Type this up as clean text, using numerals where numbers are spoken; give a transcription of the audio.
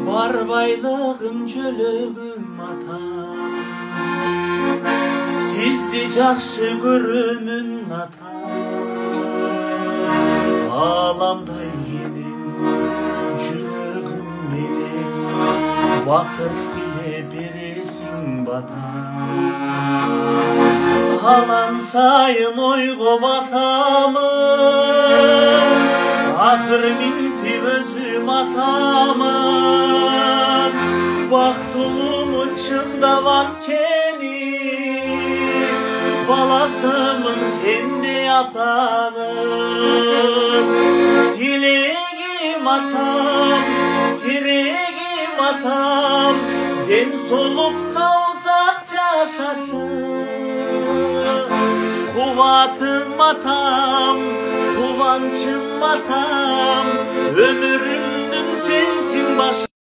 Var baylığım çölüğüm atam, sizdi жақшы көрөмүн atam. Ağlamday yenин жүрөгүм менен бакыт тиле бересиң батам. Алан сайын ойго батамын, азыр минтип өзүм атамын. Бактылуумун чындап анткени, баласымын сендей атамын. Тилегим атам, тирегим атам, ден соолукта узак жашачы. Кубатым атам, кубанчым атам, өмүрүмдүн сенсиң башым.